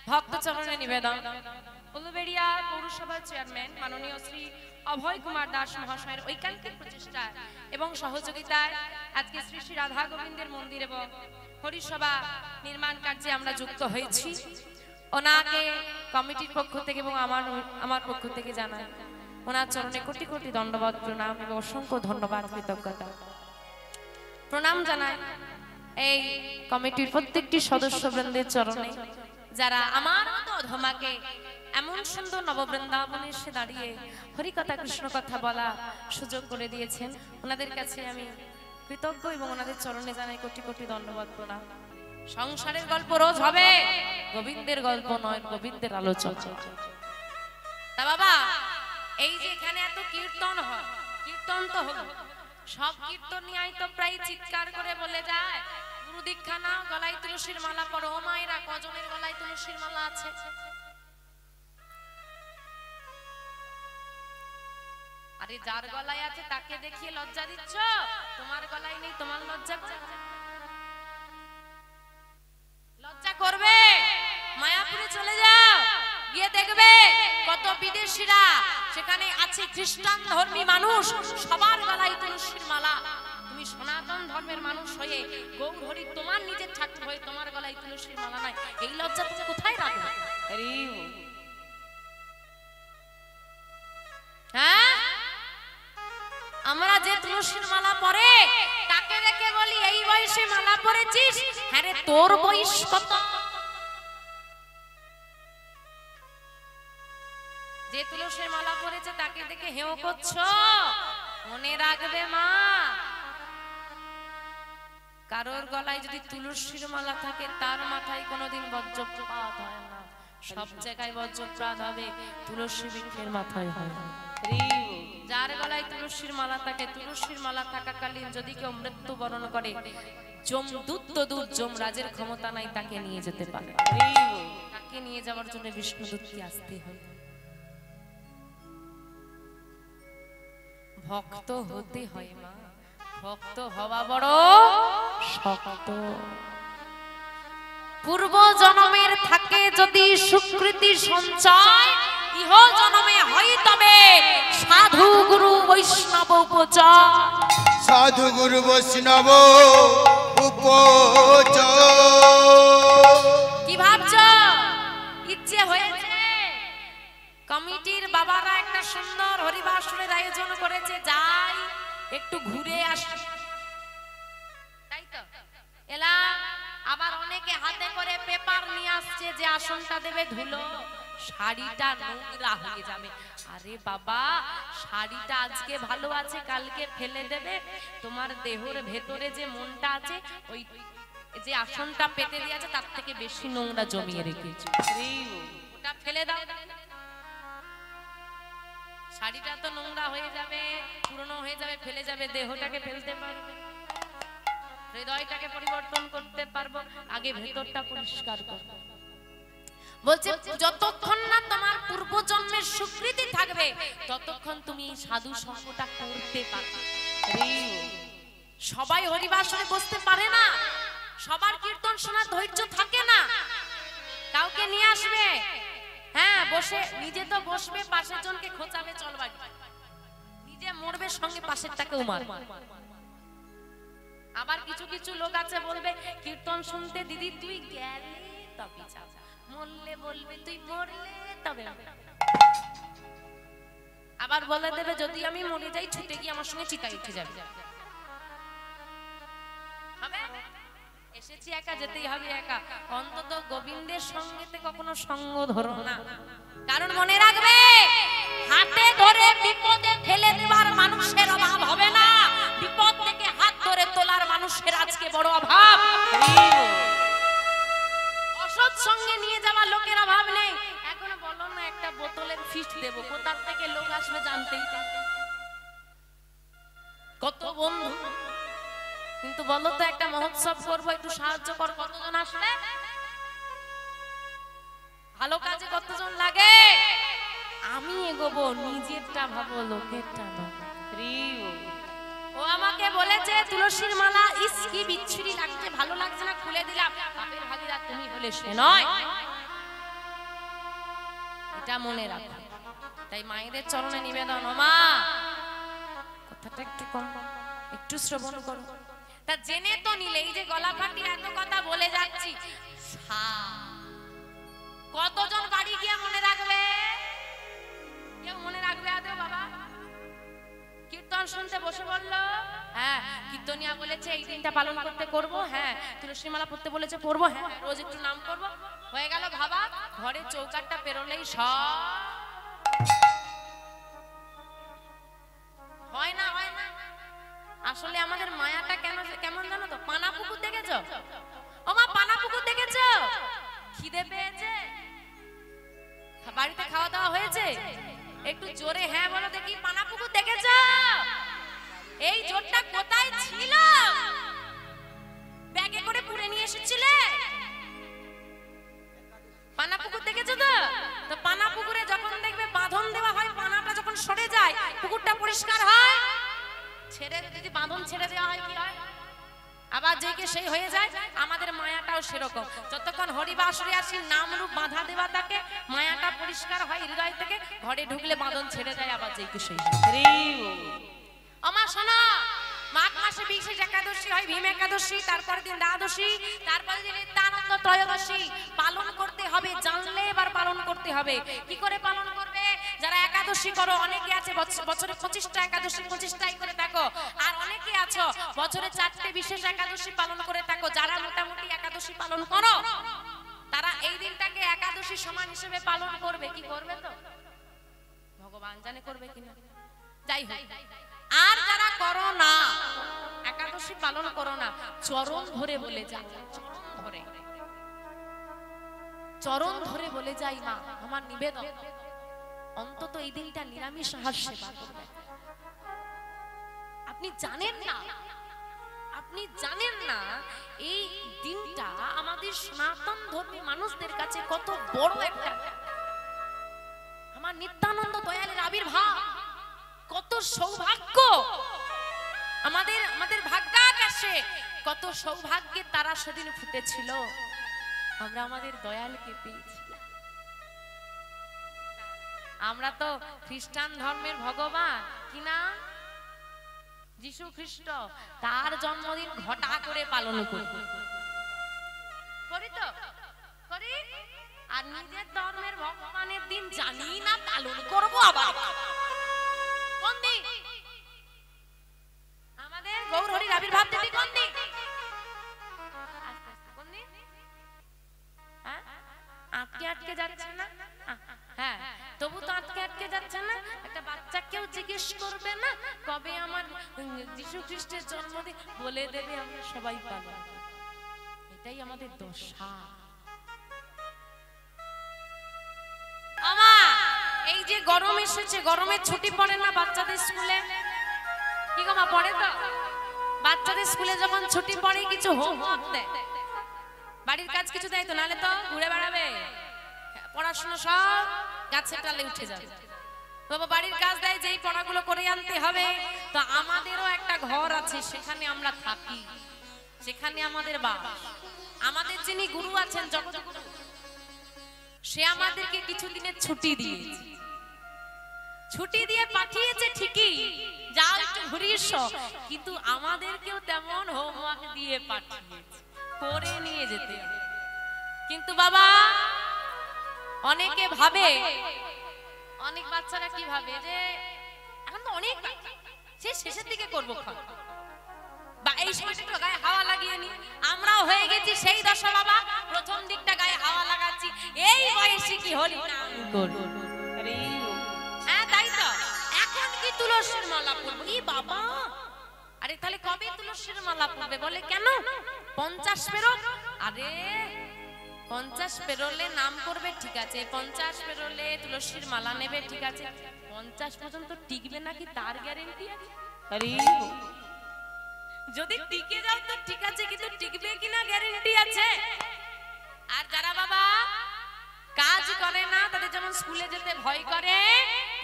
ভক্ত চরণে নিবেদন উলুবেড়িয়া পৌরসভার চেয়ারম্যান মাননীয় শ্রী অভয় কুমার দাস মহাশয়ের ঐকান্তিক প্রচেষ্টা এবং সহযোগিতায় আজকে শ্রী শ্রী রাধা গোবিন্দের মন্দির এবং হরিসভা নির্মাণ কার্যে আমরা যুক্ত হয়েছি। ওনাকে কমিটির পক্ষ থেকে এবং আমার পক্ষ থেকে জানাই ওনার চরণে কোটি কোটি দণ্ডবত প্রণাম এবং অসংখ্য ধন্যবাদ কৃতজ্ঞতা প্রণাম জানাই এই কমিটির প্রত্যেকটি সদস্যবৃন্দের চরণে যারা আমার মতো ধমাকে এমন সুন্দর নববৃন্দাবনে এসে দাঁড়িয়ে হরিকথা কৃষ্ণ কথা বলা সুযোগ করে দিয়েছেন। ওনাদের কাছে আমি কৃতজ্ঞ এবং ওনাদের চরণে জানাই কোটি কোটি ধন্যবাদ প্রণাম। সংসারের গল্প রোজ হবে, গোবিন্দের গল্প নয়, গোবিন্দের আলোচনা। তা বাবা, এই যে এখানে এত কীর্তন হয়, কীর্তন তো হলো, সব কীর্তন নিয়েই তো প্রায় চিৎকার করে বলে যায় গুরু দীক্ষা নাও, গলায় তুলসীর মালা পরো। ও মায়েরা, কজনের গলায় তুলসীর মালা আছে? আরে যার গলায় আছে তাকে দেখিয়ে লজ্জা দিচ্ছ, তোমার গলায় নেই, তোমার লজ্জা লজ্জা করবে? মায়াপুরে চলে যাও, গিয়ে দেখবে কত বিদেশিরা সেখানে আছে, খ্রিস্টান ধর্মী মানুষ, সবার গলায় তুলসীর মালা। তুমি সনাতন ধর্মের মানুষ হয়ে গৌর হরি তোমার নিজের ঠাকুর হয়ে তোমার গলায় তুলসীর মালা নাই, এই লজ্জা তুমি কোথায় রাখবে? হ্যাঁ, আমরা যে তুলসীর মালা পরে তাকে দেখে বলি এই বয়সে মালা পরেছিস? হ্যাঁ রে, তোর বয়স কত? যে তুলসীর মালা পরেছে তাকে দেখে হেও করছো? মনে রাখবে মা, কারোর গলায় যদি তুলসীর মালা থাকে তার মাথায় কোনোদিন বজ্রপাত হয় না। সব জায়গায় বজ্রপাত হবে, তুলসী বৃক্ষের মাথায় হয় না। যার গলায় তুলসীর মালা থাকে, তুলসীর মালা থাকাকালীন যদি কেউ মৃত্যুবরণ করে, যমদূত তো দূর, যমরাজের ক্ষমতা নাই তাকে নিয়ে যেতে পারে। তাকে নিয়ে যাওয়ার জন্য বিষ্ণুদূতকে আসতে হয়। ভক্ত হতে হয় মা, ভক্ত হওয়া বড় শক্ত। পূর্ব জন্মের থাকে যদি সুকৃতি সঞ্চয়, ইহ জন্মে হয় তবে সাধু গুরু বৈষ্ণব উপচয়। সাধু গুরু বৈষ্ণব উপচয়। কি ভাবছ? ইচ্ছে হয়েছে? কমিটির বাবারা একটা সুন্দর হরিবাসরের আয়োজন করেছে, যাই একটু ঘুরে আসি, তাই তো এলাম। আবার অনেকে হাতে করে পেপার নিয়ে আসছে যে আসনটা দেবে ধুলো, শাড়িটা নোংরা হয়ে যাবে। আরে বাবা, শাড়িটা আজকে ভালো আছে, কালকে ফেলে দেবে। তোমার দেহর ভেতরে যে মনটা আছে, ওই যে আসনটা পেতে দিয়ে আছে তার থেকে বেশি নোংরা জমিয়ে রেখেছে, ওটা ফেলে দাও। শাড়িটা তো নোংরা হয়ে যাবে, পুরনো হয়ে যাবে, ফেলে যাবে, দেহটাকে ফেলতে পারবে, হৃদয়টাকে পরিবর্তন করতে পারবো, আগে ভেতরটা পরিষ্কার করব। বলছে যতক্ষণ না তোমার পূর্ব জন্মের স্বীকৃতি থাকবে ততক্ষণ তুমি সাধু সঙ্গটা করতে পারবে। সবাই হরিবাসরে বসতে পারে না, সবার কীর্তন শোনার ধৈর্য থাকে না। কাউকে নিয়ে আসবে, হ্যাঁ বসে, নিজে তো বসবে, পাশের জনকে খোঁচাবে, চল বাড়ি, নিজে মরবে, সঙ্গে পাশেরটাকেও মারবে। আবার কিছু কিছু লোক আছে বলবে কীর্তন শুনতে, দিদি তুই গেলে তবে যাব, মরলে বলবে তুই মরলে তবে। আবার বলে দেবে যদি আমি মরে যাই ছুটে গিয়ে আমার সঙ্গে চিতায় উঠে যাবে। এসেছি একা, যেতেই হবে একা। অন্তত গোবিন্দের সঙ্গেতে কখনো সঙ্গ ধরো না, কারণ মনে রাখবে হাতে ধরে বিপদে ফেলে দেওয়ার মানুষের অভাব হবে না, বিপদ থেকে হাত ধরে তোলার মানুষের আজকে বড় অভাব। অসৎ সঙ্গে নিয়ে যাওয়া লোকের অভাব নেই। এখন বলো না একটা বোতলের ফিস্ট দেবো, কোথার থেকে লোক আসবে জানতেই কত বন্ধু, কিন্তু বলো তো একটা মহোৎসব করবো, একটু সাহায্য কর, কতজন আসবে? ভালো কাজে কতজন লাগে? আমি এগোবো, নিজেরটা ভাবো, লোকেরটা না। ও আমাকে বলেছে তুলসীর মালা, ইস কি বিচ্ছিরি লাগছে, ভালো লাগছে না, খুলে দিলাম। বাপের ভাগিরা তুমি হলে সে নয়। এটা মনে রাখো। তাই মায়েদের চরণে নিবেদন, ও মা কথাটা একটু কম, একটু শ্রবণ করো। তা জেনে তো নিলে, এই যে গলা ফাটিয়ে এত কথা বলে যাচ্ছি, কতজন বাড়ি গিয়ে মনে রাখবে? কেউ মনে রাখবে আদৌ বাবা? কীর্তন শুনতে বসে বললো, হ্যাঁ কীর্তনিয়া বলেছে এই দিনটা পালন করতে করব, হ্যাঁ তুলসী মালা পড়তে বলেছে পড়বো, হ্যাঁ রোজ একটু নাম করব, হয়ে গেল ভাবা। ঘরে চৌকাটটা পেরোলেই সব হয় না, হয় না। আসলে আমাদের মায়াটা কেমন জানো তো? পানা পুকুর দেখেছো? ও মা পানা পুকুর দেখেছো? খিদে পেয়েছে, বাড়িতে খাওয়া দাওয়া হয়েছে, একটু জোরে হ্যাঁ বলো দেখি। পানা পুকুর দেখেছো? এই জোরটা কোথায় ছিল? ব্যাগে করে পুরে নিয়ে এসেছিলে? পানা পুকুর দেখেছো তো? তো পানা পুকুরে যখন দেখবে বাঁধন দেওয়া হয়, পানাটা যখন সরে যায় পুকুরটা পরিষ্কার হয়। ছেড়ে যদি বাঁধন ছেড়ে দেওয়া হয় কি হয়? আবার যেকে সেই হয়ে যায়। আমাদের মায়াটাও সেরকম, যতক্ষণ হরিবাসরে আসি নাম রূপ বাঁধা দেওয়া থাকে, মায়াটা পরিষ্কার হয় হৃদয় থেকে। ঘরে ঢুকলে বাঁধন ছেড়ে যায়, আবার যেকে সেই। আমার শোনো, মাঘ মাসে বিশেষ একাদশী হয়, ভীম একাদশী, তারপর দিন দ্বাদশী, তারপর দিন নিত্যানন্দ ত্রয়োদশী। পালন করতে হবে, জানলে এবার পালন করতে হবে। কি করে পালন করবে? যারা একাদশী করো, অনেকে আছে বছরে 25টা একাদশী 25টাই করে থাকো, আর অনেকে আছো বছরে 4টে বিশেষ একাদশী পালন করে থাকো। যারা মোটামুটি একাদশী পালন করো, তারা এই দিনটাকে একাদশী সমান হিসেবে পালন করবে। কি করবে তো ভগবান জানে করবে কিনা, যাই হোক। আর যারা করো না, একাদশী পালন করো না, চরণ ধরে বলে যাই, চরণ ধরে বলে যাই, মা আমার নিবেদন অন্তত এই দিনটা নিরামিষ আহার সেবা করবে। আপনি জানেন না, আপনি জানেন না এই দিনটা আমাদের সনাতন ধর্মী মানুষদের কাছে কত বড় একটা, আমার নিত্যানন্দ দয়ালের আবির্ভাব, কত সৌভাগ্য আমাদের ভাগ্যাকাশে, কত সৌভাগ্যে তারা সেদিন ফুটেছিল। আমরা আমাদের দয়ালকে পেয়েছি। আমরা তো খ্রিস্টান ধর্মের ভগবান কি না, যিশু খ্রিস্ট, তার জন্মদিন ঘটা করে পালন করি তো করি, আর নিজের ধর্মের ভগবানের দিন জানি না পালন করবো। আবার কোন দিন? আমাদের গৌর হরির আবির্ভাব তিথি কোন দিন? কোন দিন? আটকে যাচ্ছে না? হ্যাঁ, তবু তো আটকে যাচ্ছে না। একটা বাচ্চাকেও জিজ্ঞেস করবে না কবে আমার যিশু খ্রিস্টের জন্মদিন, বলে দেবে আমরা সবাই পালন। এটাই আমাদের দশা। এই যে গরম এসেছে, গরমের ছুটি পড়ে না বাচ্চাদের স্কুলে? কি গো মা, পড়ে তো? বাচ্চাদের স্কুলে যখন ছুটি পড়ে কিছু হোমওয়ার্ক দেয়, বাড়ির কাজ কিছু দেয় তো, নালে তো ঘুরে বেড়াবে, পড়াশোনা সব গাছের ডালে উঠে যাবে। বাবা বাড়ির কাজ দেয়, যেই পড়াগুলো করে আনতে হবে। তো আমাদেরও একটা ঘর আছে, সেখানে আমরা থাকি, সেখানে আমাদের বাস। আমাদের যিনি গুরু আছেন জগৎগুরু, সে আমাদেরকে কিছুদিনের ছুটি দিয়েছে, ছুটি দিয়ে পাঠিয়েছে ঠিকই, যাও একটু ঘুরে এসো, কিন্তু আমাদেরকেও তেমন হোমওয়ার্ক দিয়ে পাঠিয়েছে, করে নিয়ে যেতে হবে। কিন্তু বাবা অনেকে ভাবে, অনেক বাচ্চারা কি ভাবে যে এখন তো অনেক সে শেষের দিকে করবো, বা এই সময়টা একটু গায়ে হাওয়া লাগিয়ে নি। আমরাও হয়ে গেছি সেই দশা বাবা, প্রথম দিকটা গায়ে হাওয়া লাগাচ্ছি, এই বয়সে কি হরি নাম করব। হ্যাঁ তাই তো, এখন কি তুলসীর মালা পরবো? ই বাবা, আরে তাহলে কবে তুলসীর মালা পরবে? বলে কেন 50 পেরো? আরে 50 পেরোলে নাম করবে, ঠিক আছে, 50 পেরোলে তুলসীর মালা নেবে, ঠিক আছে, 50 পর্যন্ত টিকবে নাকি তার গ্যারেন্টি আছে? আরে যদি টিকে যাও তো ঠিক আছে, কিন্তু টিকবে কিনা গ্যারেন্টি আছে? আর যারা বাবা কাজ করে না, তাদের যেমন স্কুলে যেতে ভয় করে,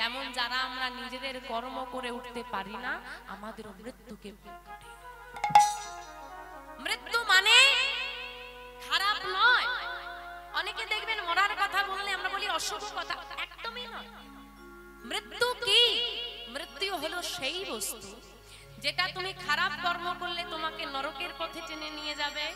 তেমন যারা আমরা নিজেদের কর্ম করে উঠতে পারি না, আমাদের মৃত্যুকে ভয় করে। মৃত্যু মানে খারাপ নয়। অনেকে দেখবেন মরার কথা বললে আমরা বলি অশুভ কথা, একটা মৃত্যু কি? মৃত্যু হলো সেই বস্তু যেটা তুমি খারাপ কর্ম করলে তোমাকে নরকের পথে টেনে নিয়ে যাবে,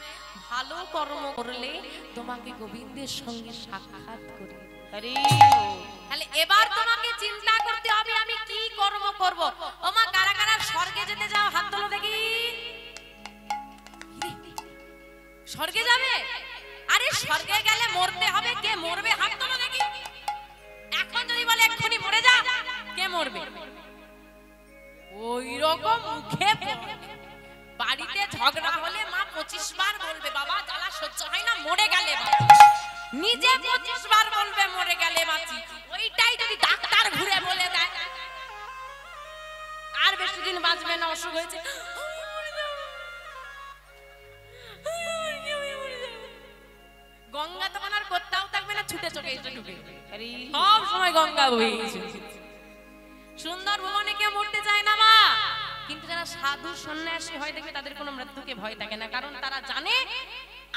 ভালো কর্ম করলে তোমাকে গোবিন্দের সঙ্গে সাক্ষাৎ করে। তাহলে এবার তোমাকে চিন্তা করতে হবে আমি কি কর্ম করব। ওমা কারা কারা স্বর্গে যেতে যাও হাত তোলো দেখি। স্বর্গে যাবে? আরে স্বর্গে গেলে মরতে হবে, কে মরবে হাত তোলো দেখি। এখন যদি বলে এক্ষুনি মরে যা, কে মরবে? ওই রকম মুখে বাড়িতে ঝগড়া হলে মা 25 বার বলবে বাবা জ্বালা সহ্য হয় না মরে গেলে বাঁচি, নিজে 25 বার বলবে মরে গেলে বাঁচি। ওইটাই যদি ডাক্তার ঘুরে বলে দেয় আর বেশি দিন বাঁচবে না, অসুখ হয়েছে, গঙ্গা তখন আর কোথাও থাকবে না, ছুটে চলে এসে ঢুকে সব সময় গঙ্গা বয়ে গেছে। সুন্দর ভুবনে কেউ মরতে চায় না মা, কিন্তু যারা সাধু সন্ন্যাসী হয় দেখবে তাদের কোনো মৃত্যুকে ভয় থাকে না, কারণ তারা জানে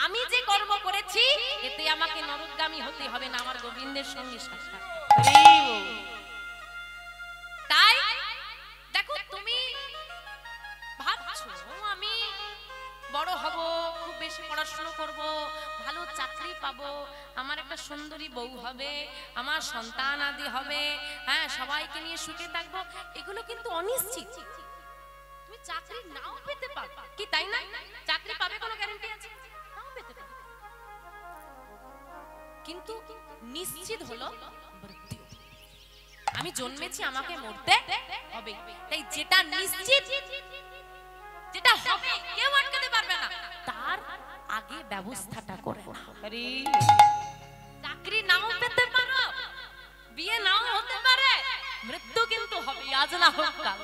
আমি যে কর্ম করেছি এতে আমাকে নরকগামী হতে হবে না, আমার গোবিন্দের সঙ্গে সাক্ষাৎ। তাই দেখো তুমি ভাবছো আমি বড় হব, খুব বেশি পড়াশোনা করব, ভালো চাকরি পাবো, আমার একটা সুন্দরী বউ হবে, আমার সন্তান আদি হবে, হ্যাঁ সবাইকে নিয়ে সুখে থাকবো, এগুলো কিন্তু অনিশ্চিত। তুমি চাকরি নাও পেতে পারো কি, তাই না? চাকরি পাবে কোনো গ্যারান্টি আছে? নাও পেতে পারো, কিন্তু নিশ্চিত হলো মৃত্যু। আমি জন্মেছি, আমাকে মরতে হবে। তাই যেটা নিশ্চিত, যেটা হবে কেউ আটকাতে পারবে না, তার আগে ব্যবস্থাটা করে নাও। চাকরি নাও পেতে পারো, বিয়ে নাও হতে পারে, মৃত্যু কিন্তু হবে, আজ না হোক কাল।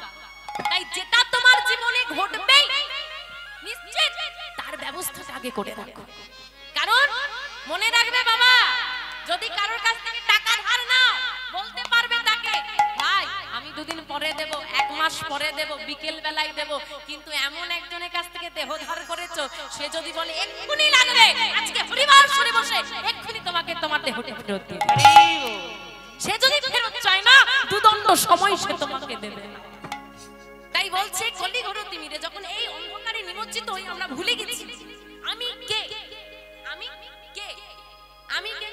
তাই যেটা তোমার জীবনে ঘটবে নিশ্চিত, তার ব্যবস্থাটা আগে করে রাখো। কারণ মনে রাখবে বাবা, যদি কারোর কাছ থেকে টাকা ধার নাও, বলতে পারবে তাকে ভাই আমি দুদিন পরে দেব, এক মাস পরে দেব, বিকেল বেলায় দেব, কিন্তু এমন একজনের কাছ থেকে দেহ ধার করেছো, সে যদি বলে এক্ষুনি লাগবে, আজকে পরিবার সরে বসে এক্ষুনি তোমাকে তোমার দেহটা ফেরত দিবে, সে যদি ফেরত চায় না দুদণ্ড সময় সে তোমাকে দেবে না। তাই বলছে কলিঘোর তিমিরে যখন এই অন্ধকারে নিমজ্জিত হই আমরা ভুলে গেছি আমি কে, আমি কে, আমি কে।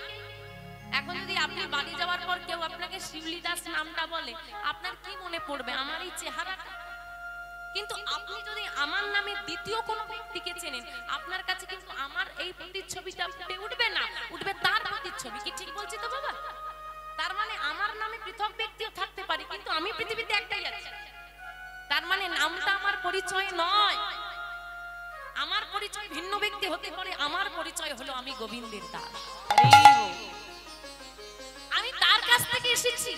এখন যদি আপনি বাড়ি যাওয়ার পর কেউ আপনাকে শিউলি দাস নামটা বলে, আপনার কি মনে পড়বে? আমার এই চেহারাটা। কিন্তু আপনি যদি আমার নামে দ্বিতীয় কোনো ব্যক্তিকে চেনেন, আপনার কাছে কিন্তু আমার এই প্রতিচ্ছবিটা ফুটে উঠবে না, উঠবে তার প্রতিচ্ছবি। কি ঠিক বলছি তো বাবা? তার মানে আমার নামে পৃথক ব্যক্তিও থাকতে পারে, কিন্তু আমি পৃথিবীতে একটাই আছি। তার মানে নামটা আমার পরিচয় নয়, আমার পরিচয় ভিন্ন ব্যক্তি হতে পারে, আমার পরিচয় হলো আমি গোবিন্দের দাস। আমি তার কাছ থেকে এসেছি,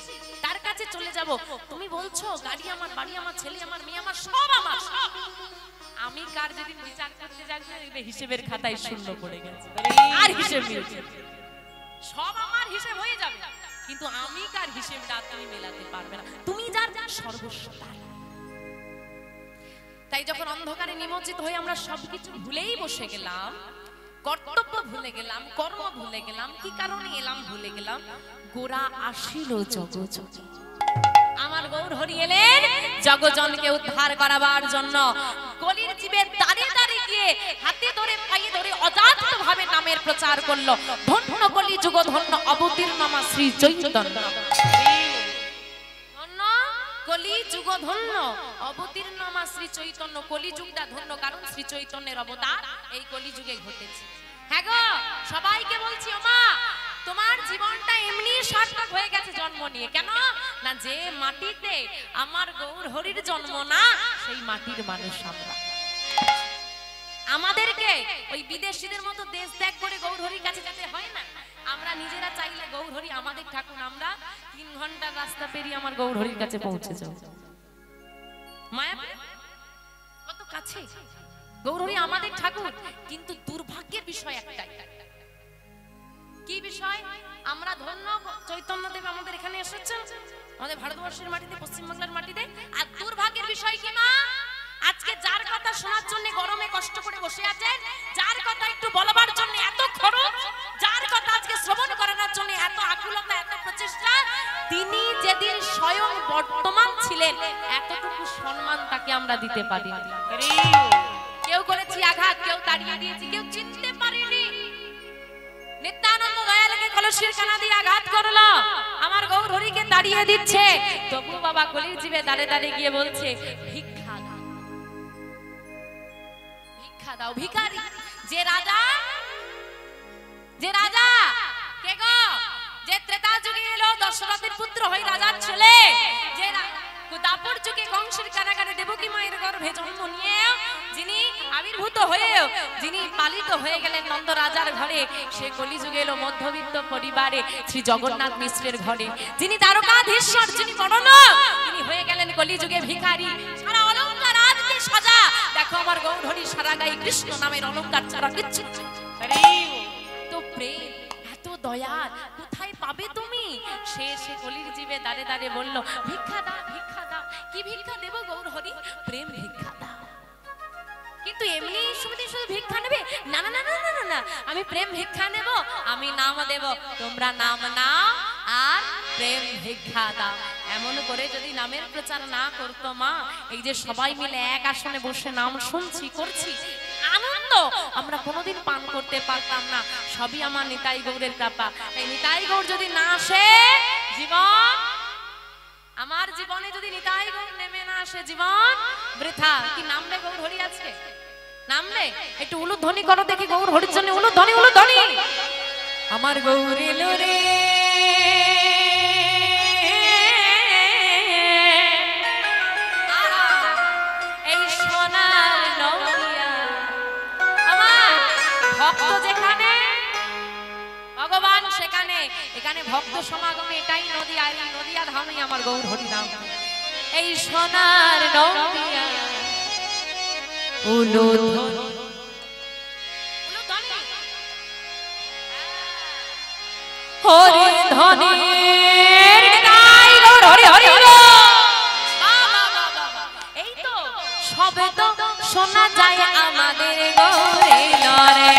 তার কাছে চলে যাব। তুমি বলছো গাড়ি আমার, বাড়ি আমার, ছেলে আমার, মেয়ে আমার, সব আমার। আমি কার যেদিন বিচার করতে যাচ্ছি হিসেবের খাতায় শূন্য পড়ে গেছে, আর হিসেব মিলছে, সব আমার হিসেব হয়ে যাবে, কিন্তু আমি কার হিসেবটা তুমি মেলাতে পারবে না। তুমি যার সর্বস্ব তার। তাই যখন অন্ধকারে নিমজ্জিত হয়ে আমরা সবকিছু ভুলেই বসে গেলাম, কর্তব্য ভুলে গেলাম, কর্ম ভুলে গেলাম, কি কারণে এলাম ভুলে গেলাম, গোরা আসিল জগজনে। আমার গৌর হরি এলেন জগজনকে উদ্ধার করাবার জন্য। কলির জীবে দাঁড়িয়ে দাঁড়িয়ে গিয়ে হাতে ধরে পায়ে ধরে অজাত ভাবে নামের প্রচার করলো। ধন্য কলি যুগ, ধন্য অবতীর্ণ মা শ্রী চৈতন্য। কলি যুগ ধন্য অবতীর্ণ মা শ্রী চৈতন্য। কলি যুগটা ধন্য, কারণ শ্রী চৈতন্যের অবতার এই কলি যুগে ঘটেছে। হ্যাঁ গো, সবাইকে বলছি ও মা, তোমার জীবনটা এমনি সার্থক হয়ে গেছে জন্ম নিয়ে। কেন না, যে মাটিতে আমার গৌর হরির জন্ম না, সেই মাটির মানুষ আমরা। আমাদেরকে ওই বিদেশিদের মতো দেশ ত্যাগ করে গৌর হরির কাছে যেতে হয় না। আমরা নিজেরা চাইলে গৌর হরি আমাদের ঠাকুর, আমরা 3 ঘন্টার রাস্তা পেরিয়ে আমার গৌর হরির কাছে পৌঁছে যাব। মায়া কত কাছে গৌর হরি আমাদের ঠাকুর, কিন্তু দুর্ভাগ্যের বিষয় একটাই। কি বিষয়? আমরা ধন্য চৈতন্যদেব আমাদের এখানে এসেছেন, আমাদের ভারতবর্ষের মাটিতে, পশ্চিমবাংলার মাটিতে। আর দুর্ভাগ্যের বিষয় কি মা, আজকে যার কথা শোনার জন্য গরমে কষ্ট করে বসে আছেন, যার কথা একটু বলবার জন্য এত খরচ, যার কথা আজকে শ্রবণ করানোর জন্য এত আকুলতা, এত প্রচেষ্টা, তিনি যেদিন বর্তমান ছিলেন, এতটুকু সম্মান তাকে আমরা দিতে পারি। কেউ করেছি আঘাত, কেউ তাড়িয়ে দিয়েছি, কেউ চিনতে পারিনি। নিত্যানন্দ দয়ালকে কলসির কানা দিয়ে আঘাত করলো, আমার গৌর হরিকে তাড়িয়ে দিচ্ছে, তবু বাবা কলির জীবে দাঁড়ে দাঁড়ে গিয়ে বলছে ভিক্ষা দাও, ভিক্ষা দাও। ভিখারি যে রাজা, যে রাজা কে গো, যে ত্রেতা যুগে এলো দশরথের পুত্র হয়ে রাজার ছেলে, যে দাপর যুগে কংসের কারাগারে দেবকী মায়ের গর্ভে জন্ম নিয়ে যিনি আবির্ভূত হয়ে যিনি পালিত হয়ে গেলেন নন্দ রাজার ঘরে, সে কলিযুগে এলো মধ্যবিত্ত পরিবারে শ্রী জগন্নাথ মিশ্রের ঘরে, যিনি দ্বারকাধীশ্বর, যিনি বড়লোক, তিনি হয়ে গেলেন কলিযুগে ভিখারি। সারা অলংকার আজকে সাজা, দেখো আমার গৌরহরি সারা গায়ে কৃষ্ণ নামের অলংকার ছাড়া কিচ্ছু নেই। তো প্রেম এত দয়া কোথায় পাবে তুমি? সে কলির জীবে দাঁড়ে দাঁড়ে বলল ভিক্ষা দাও, ভিক্ষা দাও। কি ভিক্ষা দেব গৌরহরি? প্রেম ভিক্ষা দাও। কিন্তু এমনি শুধু ভিক্ষা নেবে না, না না না না না, আমি প্রেম ভিক্ষা নেব, আমি নাম দেব, তোমরা নাম নাও আর প্রেম ভিক্ষা দাও। এমন করে যদি নামের প্রচার না করতো মা, এই যে সবাই মিলে এক আসনে বসে নাম শুনছি করছি, আনন্দ আমরা কোনোদিন পান করতে পারতাম না। সবই আমার নিতাই গৌরের কৃপা। এই নিতাই গৌর যদি না আসে, জীবন আমার জীবনে যদি নিতাই গৌর নেমে না আসে, জীবন বৃথা। কি নামবে গৌর হরি আজকে? নামবে? একটু উলুধ্বনি করো দেখি গৌর হরির জন্য, উলুধ্বনি উলুধ্বনি। আমার গৌর এলো রে, এই সোনার নদিয়া। আমার ভক্ত যেখানে ভগবান সেখানে, এখানে ভক্ত সমাগমে এটাই নদিয়া, এই নদিয়া ধামে আমার গৌর হরি নাম। এই সোনার নদিয়া উলুধ্বনি উলুধ্বনি হরি ধ্বনি গাই গৌর হরি হরি হরি। এই তো সবে তো শোনা যায় আমাদের গৌরে লরে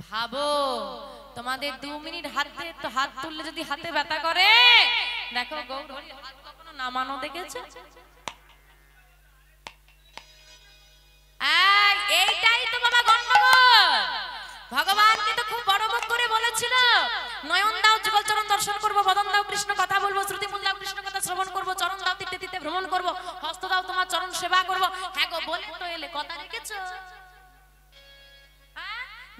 ভাবো তোমাদের 2 মিনিট হাতে তো হাত তুললে যদি হাতে ব্যথা করে, দেখো গৌর হরি হাত কখনো নামানো দেখেছো? এইটাই তো বাবা গন্ডগোল। নয়ন দাও যুগল চরণ দর্শন করব, বদন দাও কৃষ্ণ কথা বলবো, শ্রুতি মূল দাও কৃষ্ণ কথা শ্রবণ করব, চরণ দাও তীর্থে তীর্থে ভ্রমণ করব, হস্ত দাও তোমার চরণ সেবা করব। হ্যাঁ গো বলে তো এলে, কথা রেখেছো?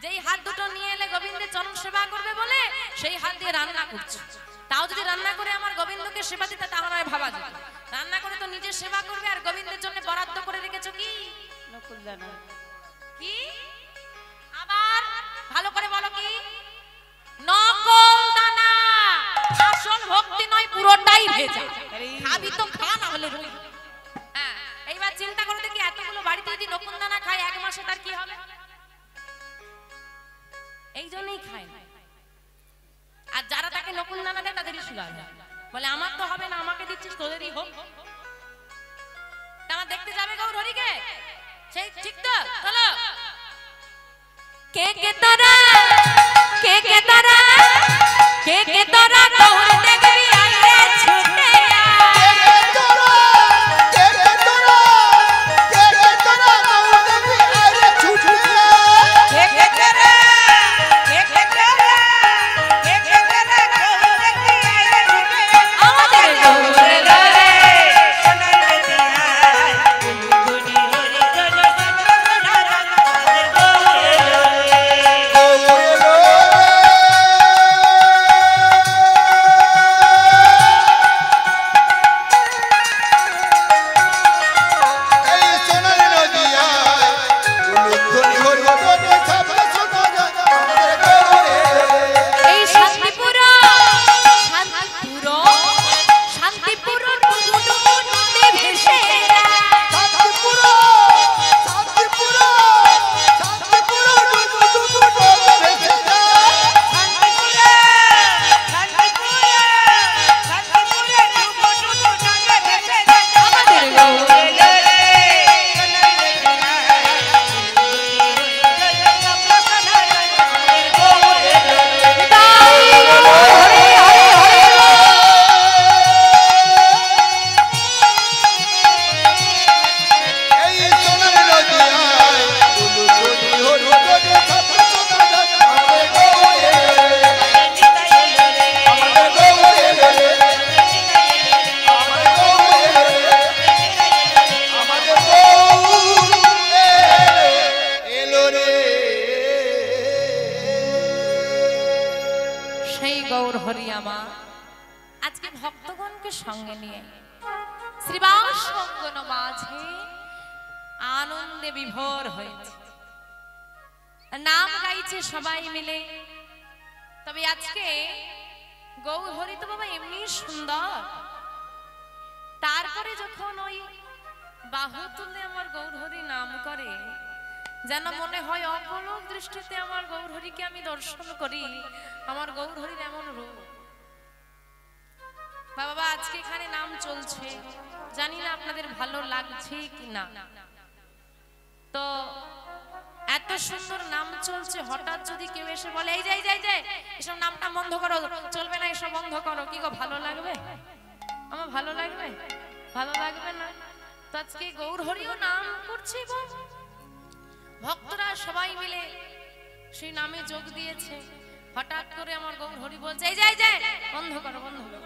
যেই হাত দুটো নিয়ে এলে গোবিন্দের চরণ সেবা করবে বলে সেই হাত দিয়ে রান্না করছো। তাও যদি রান্না করে আমার গোবিন্দকে সেবা দিতে তাহলে ভাবা যেত। রান্না করে তো নিজে সেবা করবে আর গোবিন্দের জন্য বরাদ্দ করে রেখেছো কি নকুলদানা। কি আবার ভালো করে বলো, কি নকলদানা। আসল ভক্তি নয়, পুরোটাই ভেজা। খাবি তো খা, না হলে রই। হ্যাঁ, এইবার চিন্তা করে দেখি এতগুলো বাড়িতে যদি নকুলদানা খায় এক মাসে তার কি হবে? এই জন্যই খায় না। আর যারা তাকে নকুলদানা দেয় তাদেরই সুগার হয়। বলে আমার তো হবে না, আমাকে দিচ্ছিস, তোদেরই হোক। আমার দেখতে যাবে গৌর হরিকে, সেই ঠিক তো? চলো। কে কে তোরা, কে কে তোরা, কে কে তোরা গৌর দেখবি আইরে ছুটে সঙ্গে নিয়ে শ্রীবাস অঙ্গন মাঝে আনন্দে বিভোর হয়েছে, নাম গাইছে সবাই মিলে। তবে আজকে গৌর হরি তো বাবা এমনি সুন্দর, তারপরে যখন ওই বাহু তুলে আমার গৌর হরি নাম করে, যেন মনে হয় অপলক দৃষ্টিতে আমার গৌর হরিকে আমি দর্শন করি। আমার গৌর হরির এমন রূপ। বাবা আজকে এখানে নাম চলছে, জানি না আপনাদের ভালো লাগছে কি না। তো এত সুন্দর নাম চলছে, হঠাৎ যদি কেউ এসে বলে এই যাই যাই যাই এসব নামটা বন্ধ করো, চলবে না, এসব বন্ধ করো, কি গো ভালো লাগবে? আমার ভালো লাগবে? ভালো লাগবে না। তো আজকে গৌর হরিও নাম করছে, ভক্তরা সবাই মিলে সেই নামে যোগ দিয়েছে। হঠাৎ করে আমার গৌর হরি বলছে এই যাই যাই বন্ধ করো, বন্ধ করো,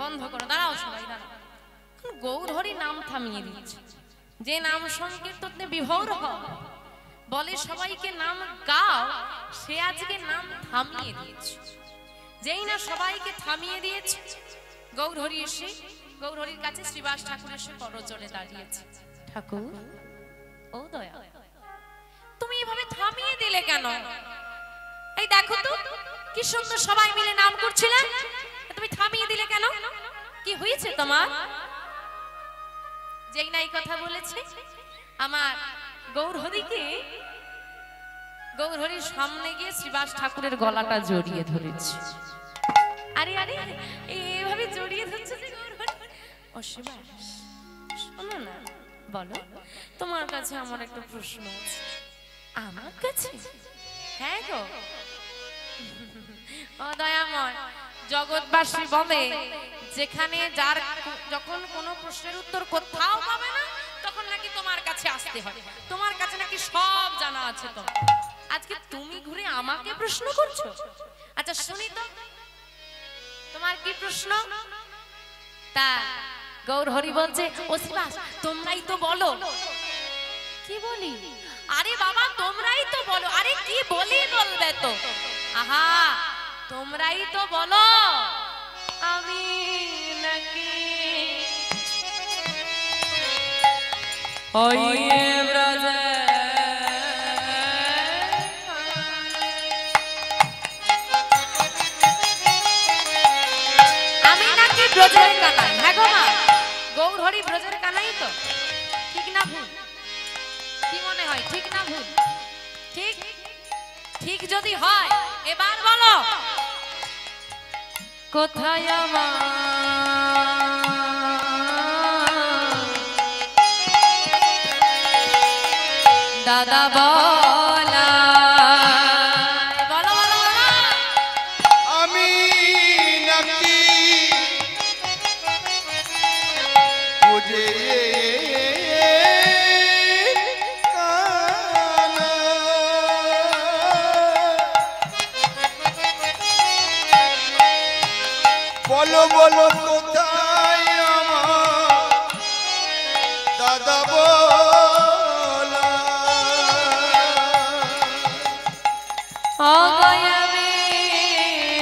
বন্ধ করো, দাঁড়াও সবাই দাঁড়াও। গৌর হরি নাম থামিয়ে দিচ্ছে। যে নাম সংকীর্তনে বিভোর হয়, বলে সবাইকে নাম গাও, সে আজকে নাম থামিয়ে দিয়েছে। যেই না সবাইকে থামিয়ে দিয়েছে, গৌর হরি এসে গৌর হরির কাছে শ্রীবাস ঠাকুর এসে করজোড়ে দাঁড়িয়েছে। ঠাকুর, ও দয়া, তুমি এভাবে থামিয়ে দিলে কেন? এই দেখো তো কি সুন্দর সবাই মিলে নাম করছিলেন, তুমি থামিয়ে দিলে কেন? কি হয়েছে তোমার? যেই না এই কথা বলেছে, আমার গৌর হরিকে গৌর হরির সামনে গিয়ে শ্রীবাস ঠাকুরের গলাটা জড়িয়ে ধরেছে। আরে আরে এইভাবে জড়িয়ে ধরছে যে গৌর হরি। ও শ্রীবাস, শোনো না, বলো, তোমার কাছে আমার একটা প্রশ্ন আছে। আমার কাছে? হ্যাঁ গো। ও দয়াময়, জগৎবাসী বলে যেখানে যার যখন কোনো প্রশ্নের উত্তর কোথাও পাবে না, তখন নাকি তোমার কাছে আসতে হবে, তোমার কাছে নাকি সব জানা আছে। তো আজকে তুমি ঘুরে আমাকে প্রশ্ন করছো? আচ্ছা আচ্ছা শুনি তো তোমার কি প্রশ্ন? তা গৌর হরি বলছে ও শ্রীবাস তোমরাই তো বলো। কি বলি? আরে বাবা তোমরাই তো বলো। আরে কি বলি বলবে তো? আহা তোমরাই তো বলো। আমি নাকি ওই ব্রজে আমি নাকি ব্রজের কানাই। হ্যাঁ গো মা গৌর হরি ব্রজের কানাই তো? ঠিক না ভুল? কি মনে হয় ঠিক না ভুল? ঠিক। ঠিক যদি হয় এবার বলো কোথায় আমার দাদা বলা? বলো বলো বলো। আমি নাকি বুঝে বলো বলো কোথায় আমার দাদা বলা? অগয়াবি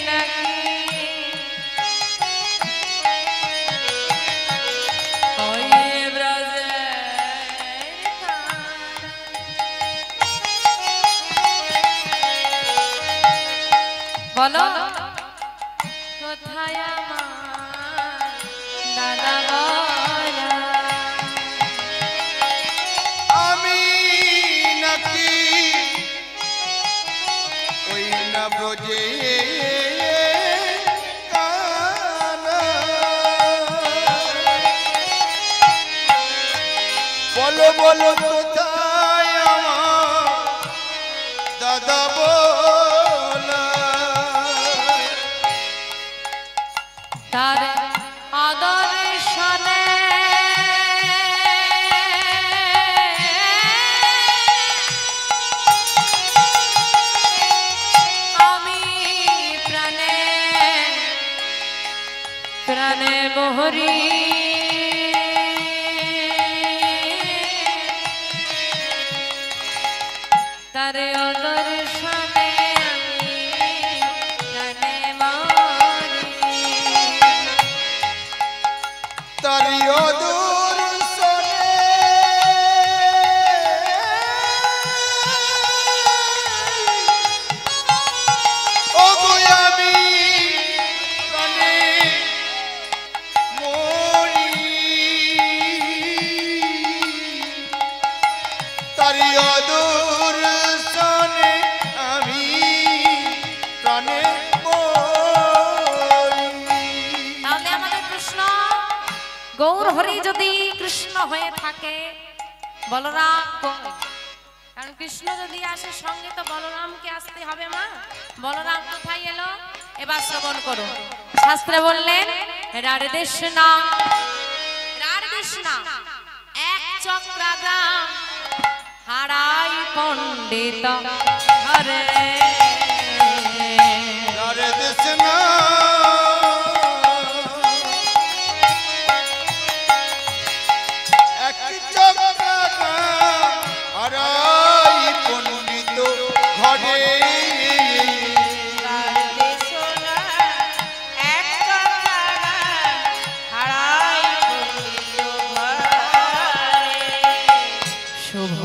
নাকি ওই ব্রজের বলো কোথায় আমার দাদা বলা? আমি নাকি ওই না ব্রজে কানা? বলো বলো কোথায় আমার দাদা বলা? তার আদর্শনে আমি প্রাণে প্রাণে মোহরি। তার আদর্শনে আমি প্রাণে মোহরি। তারি অদূর শোনে ওগো আমি প্রাণে মরি। তারি অদূর শোনে আমি প্রাণে মরি। তাহলে আমাদের প্রশ্ন গৌর হরি যদি কৃষ্ণ হয়ে থাকে বলরাম কই? কারণ কৃষ্ণ যদি আসে সঙ্গে তো বলরামকে আসতে হবে মা। বলরাম কোথায় এলো এবার শ্রবণ করো। শাস্ত্রে বললেন রাধে কৃষ্ণ রাধে কৃষ্ণ এক চক্রাগ্রাম হারাই পণ্ডিত হরে। রাধে কৃষ্ণ এক চক্রাগ্রাম হারাই পণ্ডিত ঘরে। শুভ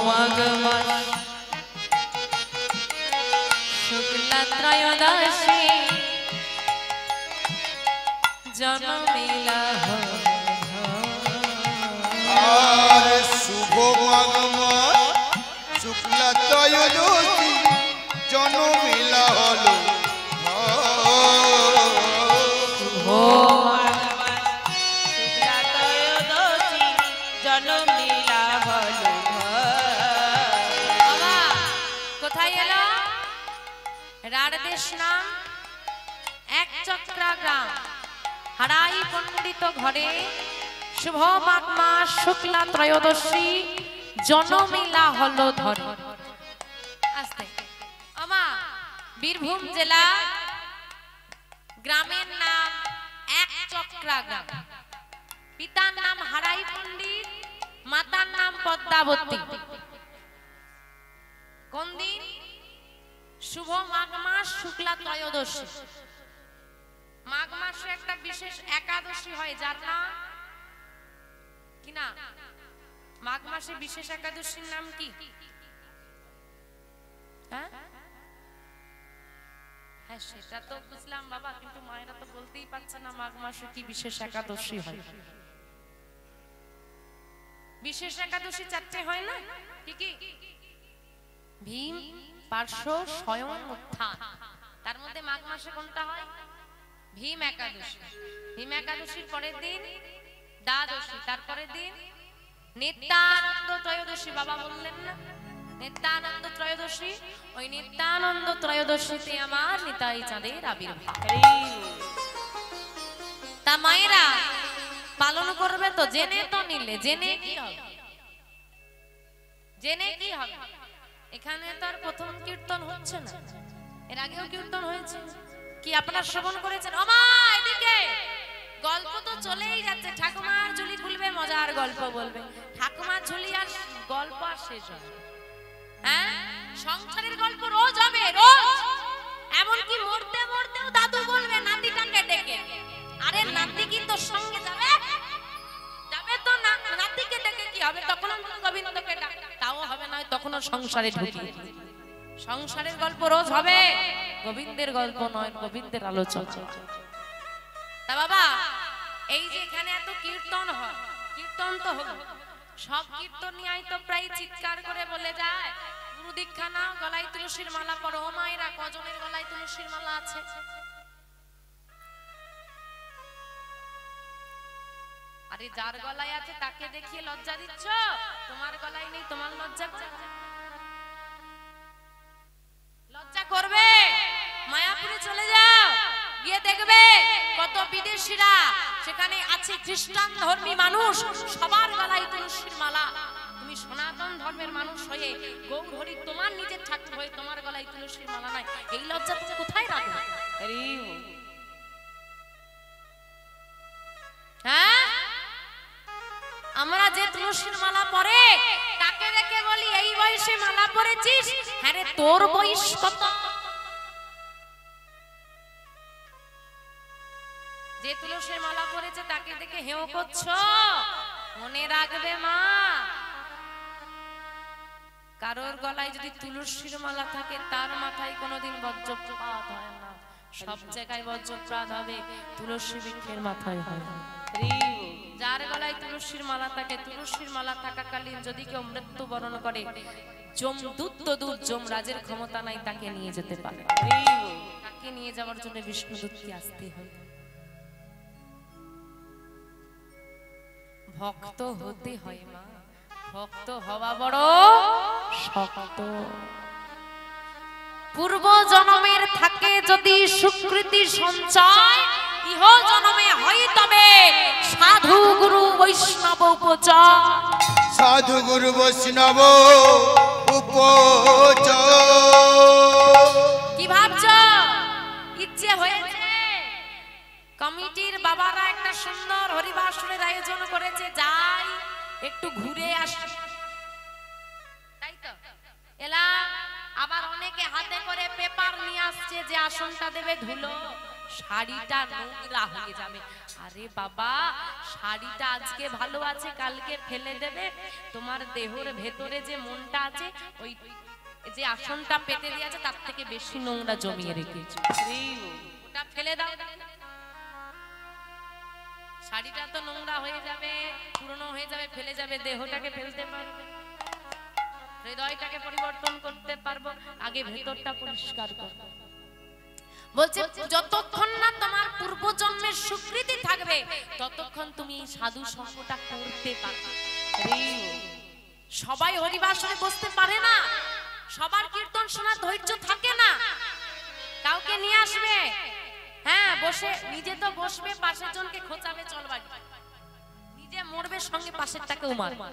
মাঘ মাস শুক্লা ত্রয়োদশী জন্মিলা আর শুভ মাঘ মাস শুক্লা ত্রয়োদশী জন্মিলা হলো শুভ কোথায় এলো রাধে কৃষ্ণ এক চক্রাগ্রাম হারাই পণ্ডিত ঘরে শুভ মাঘ মাস শুক্লা ত্রয়োদশী জনমিলা হলো ধরে। আস্তে আমা বীরভূম জেলা গ্রামের নাম এক চক্রা গ্রাম। পিতার নাম হারাই পণ্ডিত, মাতার নাম পদ্মাবতী। কোন দিন? শুভ মাঘ মাস শুক্লা ত্রয়োদশী। মাঘ মাসে একটা বিশেষ একাদশী হয়, যার নাম কি? না, মাঘ মাসে বিশেষ একাদশীর নাম কি? হ্যাঁ, সেটা তো বুঝলাম বাবা, কিন্তু মায়েরা তো বলতেই পারছে না মাঘ মাসে কি বিশেষ একাদশী হয়। বিশেষ একাদশী চারটে হয় না? কি কি? ভীম, পার্শ্ব, স্বয়ং, উত্থান। তার মধ্যে মাঘ মাসে কোনটা হয়? ভীম একাদশী। ভীম একাদশীর পরের দিন দ্বাদশী, তারপরের দিন নিত্যানন্দ ত্রয়োদশী। বাবা বললেন না নিত্যানন্দ ত্রয়োদশী? ওই নিত্যানন্দ ত্রয়োদশীতে আমার নিতাই চাঁদের আবির্ভাব। তা মায়েরা পালন করবে তো, জেনে তো নিলে। জেনে কি হবে? জেনে কি হবে? এখানে তো আর প্রথম কীর্তন হচ্ছে না, এর আগেও কীর্তন হয়েছে। কি আপনারা শ্রবণ করেছেন? ও মা এদিকে, গল্প তো চলেই যাচ্ছে। ঠাকুমার ঝুলি খুলবে, মজার গল্প বলবে। ঠাকুমার ঝুলি আর গল্প আর শেষ হবে? হ্যাঁ, সংসারের গল্প রোজ হবে, রোজ। এমনকি মরতে মরতেও দাদু বলবে নাতিটাকে ডেকে, আরে নাতি কি তোর সঙ্গে যাবে? যাবে তো না, নাতিকে ডেকে কি হবে? তখন গোবিন্দকে ডাক, তাও হবে না, তখনও সংসারে ঢুকি। সংসারের গল্প রোজ হবে, গোবিন্দের গল্প নয়, গোবিন্দের আলোচনা। তা বাবা, এই যে এখানে এত কীর্তন হয়, কীর্তন তো হলো, সব কীর্তনিয়াই তো প্রায় চিৎকার করে বলে যায় গুরু দীক্ষা নাও, গলায় তুলসীর মালা পরো। ও মায়েরা, কজনের গলায় তুলসীর মালা আছে? আরে যার গলায় আছে তাকে দেখিয়ে লজ্জা দিচ্ছ? তোমার গলায় নেই, তোমার লজ্জা করবে? লজ্জা করবে? মায়াপুরে চলে যাও, গিয়ে দেখবে কত বিদেশিরা সেখানে আছে, খ্রিস্টান ধর্মী মানুষ, সবার গলায় তুলসীর মালা। তুমি সনাতন ধর্মের মানুষ হয়ে, গৌর হরি তোমার নিজের ঠাকুর হয়ে তোমার গলায় তুলসীর মালা নাই, এই লজ্জা তুমি কোথায় রাখবে? হ্যাঁ, আমরা যে তুলসীর মালা পরে তাকে দেখে বলি এই বয়সে মালা পরেছিস? হ্যাঁ রে, তোর বয়স কত? যে তুলসীর মালা পরেছে তাকে দেখে হেও করছো? মনে রাখবে মা, কারোর গলায় যদি তুলসীর মালা থাকে তার মাথায় কোনোদিন বজ্রপাত হয় না। সব জায়গায় বজ্রপাত হবে, তুলসী বৃক্ষের মাথায় হয়। যার গলায় তুলসীর মালা থাকে, তুলসীর মালা থাকাকালীন যদি কেউ মৃত্যুবরণ করে, যমদূত তো দূর, যমরাজের ক্ষমতা নাই তাকে নিয়ে যেতে পারে। তাকে নিয়ে যাওয়ার জন্য বিষ্ণুদূতকে আসতে হয়। ভক্ত হতে হয় মা, ভক্ত হওয়া বড় শক্ত। পূর্ব জন্মের থাকে যদি সুকৃতি সঞ্চয়, ইহ জন্মে হয় তবে সাধু গুরু বৈষ্ণব উপচয়। সাধু গুরু বৈষ্ণব উপচয়। কি ভাবছ? ইচ্ছে হয়েছে? কমিটির বাবারা একটা সুন্দর হরিবাসরের আয়োজন করেছে, যাই একটু ঘুরে আসি, তাই তো এলাম। আবার অনেকে হাতে করে পেপার নিয়ে আসছে যে আসনটা দেবে ধুলো, শাড়িটা নোংরা হয়ে যাবে। আরে বাবা, শাড়িটা আজকে ভালো আছে, কালকে ফেলে দেবে। তোমার দেহের ভেতরে যে মনটা আছে, ওই যে আসনটা পেতে দিয়ে আছে তার থেকে বেশি নোংরা জমিয়ে রেখেছে, ওটা ফেলে দাও। শাড়িটা তো নোংরা হয়ে যাবে, পুরনো হয়ে যাবে, ফেলে যাবে, দেহটাকে ফেলতে পারবে, হৃদয়টাকে পরিবর্তন করতে পারবো, আগে ভেতরটা পরিষ্কার করবো। বলছে যতক্ষণ না তোমার পূর্বজন্মের স্বীকৃতি থাকবে ততক্ষণ তুমি সাধু সঙ্গটা করতে পারবে। সবাই হরিবাসরে বসতে পারে না, সবার কীর্তন শোনার ধৈর্য থাকে না। কাউকে নিয়ে আসবে, হ্যাঁ বসে, নিজে তো বসবে, পাশের জনকে খোঁচাবে চল বাড়ি, নিজে মরবে সঙ্গে পাশেরটাকেও মারবে।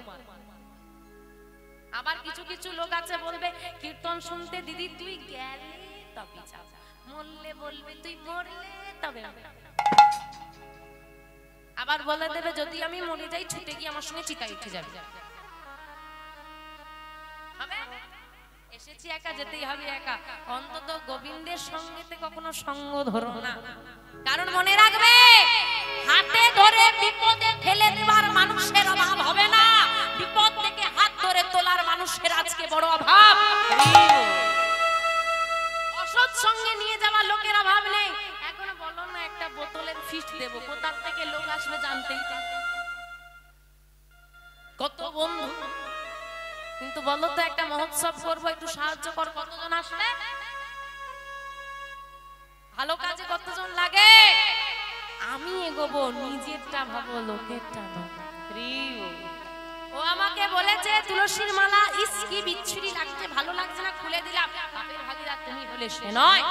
আবার কিছু কিছু লোক আছে বলবে কীর্তন শুনতে, দিদি তুই গেলে তবে যাও, মরলে বলবে তুই মরলে থাকতে হবে। আবার বলে দেবে যদি আমি মরে যাই ছুটে গিয়ে আমার সঙ্গে চিতায় উঠে যাবে। এসেছি একা, যেতেই হবে একা। অন্তত গোবিন্দের সঙ্গেতে কখনো সঙ্গ ধরো না, কারণ মনে রাখবে হাতে ধরে বিপদে ফেলে দেওয়ার মানুষের অভাব হবে না, বিপদ থেকে হাত ধরে তোলার মানুষের আজকে বড় অভাব। অসৎ সঙ্গে নিয়ে যাওয়া লোকের অভাব নেই। এখন বলো না একটা বোতলের ফিস্ট দেব, কোথা থেকে লোক আসবে জানতেই কত বন্ধু, কিন্তু বলো তো একটা মহোৎসব করবো একটু সাহায্য কর, কতজন আসবে? ভালো কাজে কতজন লাগে? আমি এগোবো, নিজেরটা ভাবো, লোকেরটা না। ও আমাকে বলেছে তুলসীর মালা ইস কি বিচ্ছিরি লাগছে, ভালো লাগছে না, খুলে দিলাম। বাপের ভাগিরা তুমি হলে সে নয়,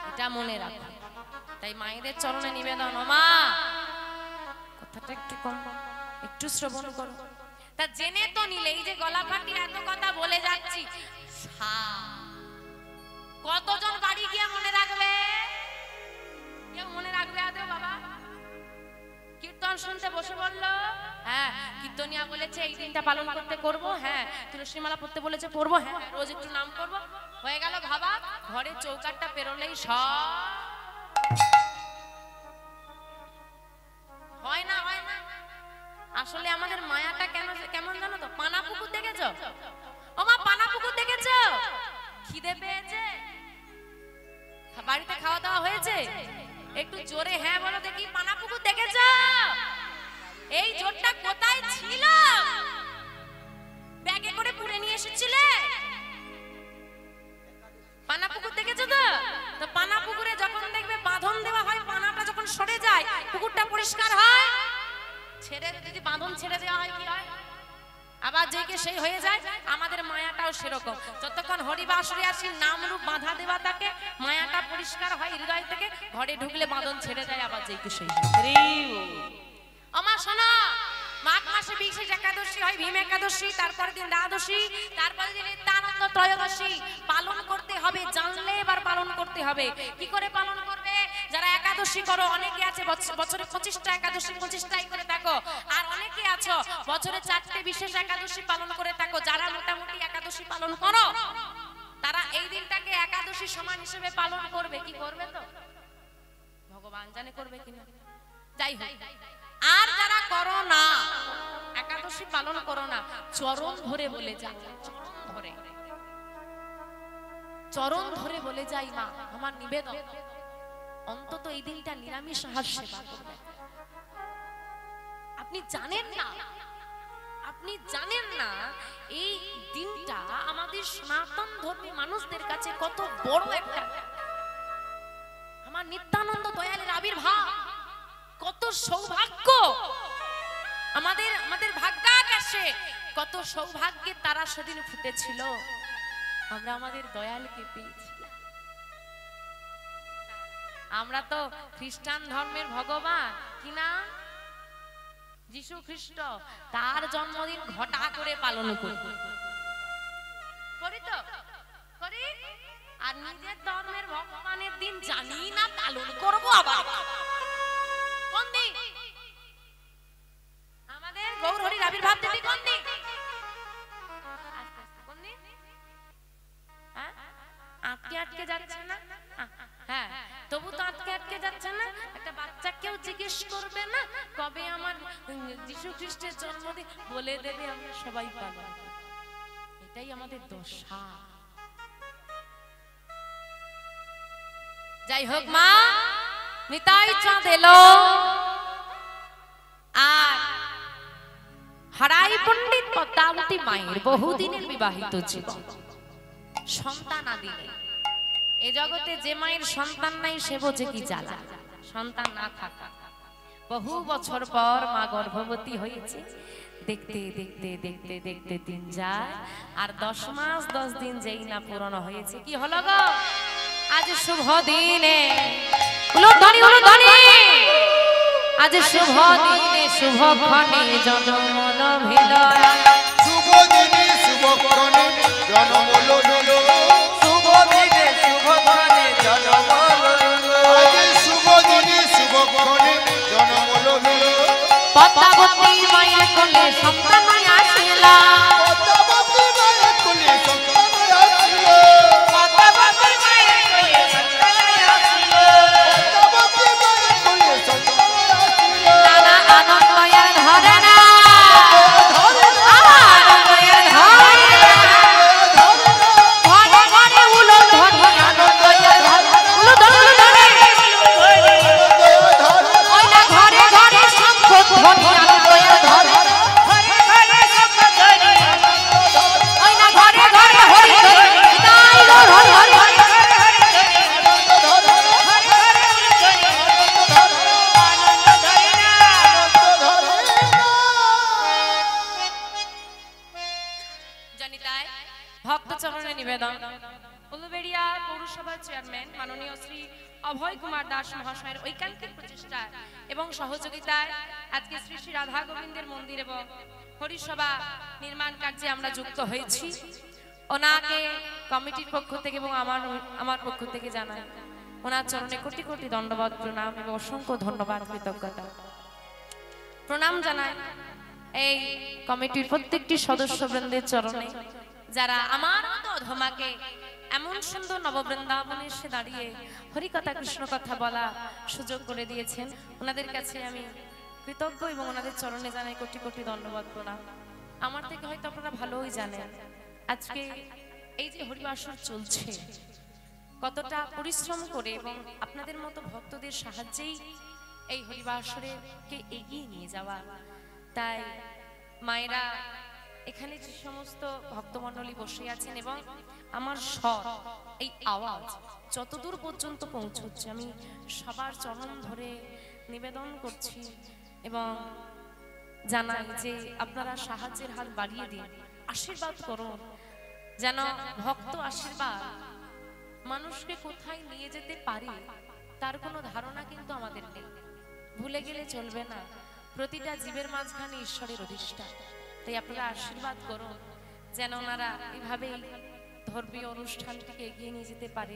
এটা মনে রাখো। তাই মায়েদের চরণে নিবেদন, ও মা কথাটা একটু কম, একটু শ্রবণ করো। তা জেনে তো নিলে এই যে গলা ফাটিয়ে এত কথা বলে যাচ্ছি, কতজন বাড়ি গিয়ে মনে রাখবে? কেউ মনে রাখবে আদৌ বাবা? কীর্তন শুনতে বসে বললো, হ্যাঁ কীর্তনিয়া বলেছে এই দিনটা পালন করতে করব, হ্যাঁ তুলসী মালা পড়তে বলেছে পড়বো, হ্যাঁ রোজ একটু নাম করব, হয়ে গেল ভাবা। ঘরে চৌকাটটা পেরোলেই সব হয় না, হয় না। আসলে আমাদের মায়াটা কেমন জানো তো? পানা পুকুর দেখেছো? ও মা পানা পুকুর দেখেছো? খিদে পেয়েছে, বাড়িতে খাওয়া দাওয়া হয়েছে, একটু জোরে হ্যাঁ বলো দেখি। পানা পুকুর দেখেছো? এই জোরটা কোথায় ছিল? ব্যাগে করে পুরে নিয়ে এসেছিলে? পানা পুকুর দেখেছো তো? তো পানা পুকুরে যখন দেখবে বাঁধন দেওয়া হয়, পানাটা যখন সরে যায় পুকুরটা পরিষ্কার হয়। ছেড়ে যদি বাঁধন ছেড়ে দেওয়া হয় কি হয়? আবার যেকে সেই হয়ে যায়। আমাদের মায়াটাও সেরকম, যতক্ষণ হরিবাসরে আসি নাম রূপ বাঁধা দেওয়া থাকে, মায়াটা পরিষ্কার হয় হৃদয় থেকে, ঘরে ঢুকলে বাঁধন ছেড়ে যায়, আবার যেকে সেই। আমার শোনা, মাঘ মাসে বিশেষ একাদশী হয়, ভীম একাদশী, তারপরের দিন দ্বাদশী, তারপরের দিন নিত্যানন্দ ত্রয়োদশী। পালন করতে হবে, জানলে এবার পালন করতে হবে। কি করে পালন করবে? যারা একাদশী করো, অনেকে আছে বছরে 25টা একাদশী 25টাই করে থাকো, আর অনেকে আছো বছরে 4টে বিশেষ একাদশী পালন করে থাকো। যারা মোটামুটি একাদশী পালন করো তারা এই দিনটাকে একাদশী সমান হিসেবে পালন করবে। কি করবে তো ভগবান জানে করবে কিনা, যাই হোক। আর যারা করো না, একাদশী পালন করো না, চরণ ধরে বলে যাও, চরণ ধরে বলে যাই মা আমার নিবেদন, অন্তত এই দিনটা নিরামিষ আহার সেবা করবে। আপনি জানেন না, আপনি জানেন না এই দিনটা আমাদের সনাতন ধর্মী মানুষদের কাছে কত বড় একটা, আমার নিত্যানন্দ দয়ালের আবির্ভাব, কত সৌভাগ্য আমাদের ভাগ্যাকাশে, কত সৌভাগ্যের তারা সেদিন ফুটেছিল। আমরা আমাদের দয়ালকে পেয়েছিলাম। আমরা তো খ্রিস্টান ধর্মের ভগবান কি না, যিশু খ্রিস্ট, তার জন্মদিন ঘটা করে পালন করি তো করি, আর নিজের ধর্মের ভগবানের দিন জানি না পালন করবো। আবার কোন দিন? আমাদের গৌর হরির আবির্ভাব তিথি কোন দিন? কোন দিন? আটকে আটকে যাচ্ছে না? হ্যাঁ, তবু তো আটকে যাচ্ছে না। একটা বাচ্চাকেও জিজ্ঞেস করবে না কবে আমার যিশু খ্রিস্টের জন্মদিন, বলে দেবে আমরা সবাই পালন। এটাই আমাদের দশা। যাই হোক মা, নিতাই চাঁদ এলো, আর হারাই পণ্ডিত পদ্মাবতী মায়ের বহুদিনের বিবাহিত জীবন, সন্তান আদি নেই। এই জগতে যে মায়ের সন্তান নাই সে বোঝে কি জ্বালা, সন্তান না থাকা। বহু বছর পর মা গর্ভবতী হয়েছে। দেখতে দেখতে দেখতে দেখতে দিন যায়, আর 10 মাস 10 দিন যেই না পূরণ হয়েছে, কি হলো গো? আজ শুভ দিনে আজ শুভ দিনে শুভ ক্ষণে জন্মল ভিলয়, শুভ দিনে শুভ ক্ষণে জন্মল ভিলয়, শুভ দিনে শুভ ক্ষণে জন্মল নিতাই ভক্ত চরণে নিবেদন উলুবেড়িয়া পৌরসভার চেয়ারম্যান মাননীয় শ্রী অভয় কুমার দাস মহাশয়ের ঐকান্তিক প্রচেষ্টায় এবং সহযোগিতায় আজকে শ্রী শ্রী রাধা গোবিন্দের মন্দির এবং হরিসভা নির্মাণ কার্যে আমরা যুক্ত হয়েছি। ওনাকে কমিটির পক্ষ থেকে এবং আমার পক্ষ থেকে জানাই ওনার চরণে কোটি কোটি দণ্ডবত প্রণাম এবং অসংখ্য ধন্যবাদ কৃতজ্ঞতা প্রণাম জানাই এই কমিটির প্রত্যেকটি সদস্যবৃন্দের চরণে যারা আমার মতো অধমাকে এমন সুন্দর নববৃন্দাবনে এসে দাঁড়িয়ে হরিকথা কৃষ্ণ কথা বলা সুযোগ করে দিয়েছেন। ওনাদের কাছে আমি কৃতজ্ঞ এবং ওনাদের চরণে জানাই কোটি কোটি দণ্ডবত প্রণাম। আমার থেকে হয়তো আপনারা ভালোই জানেন আজকে এই যে হরিবাসর চলছে কতটা পরিশ্রম করে এবং আপনাদের মতো ভক্তদের সাহায্যেই এই হরিবাসরকে এগিয়ে নিয়ে যাওয়া। তাই মায়েরা এখানে যে সমস্ত ভক্তমণ্ডলী বসে আছেন এবং আমার স্বর এই আওয়াজ যতদূর পর্যন্ত পৌঁছচ্ছে আমি সবার চরণ ধরে নিবেদন করছি এবং জানাই যে আপনারা সাহায্যের হাত বাড়িয়ে দিন, আশীর্বাদ করুন যেন ভক্ত আশীর্বাদ মানুষকে কোথায় নিয়ে যেতে পারে তার কোনো ধারণা কিন্তু আমাদের নেই। ভুলে গেলে চলবে না, প্রতিটা জীবের মাঝখানে ঈশ্বরের অধিষ্ঠান। তাই আপনারা আশীর্বাদ করুন যেন ওনারা এভাবেই ধর্মীয় অনুষ্ঠানটিকে এগিয়ে নিয়ে যেতে পারে।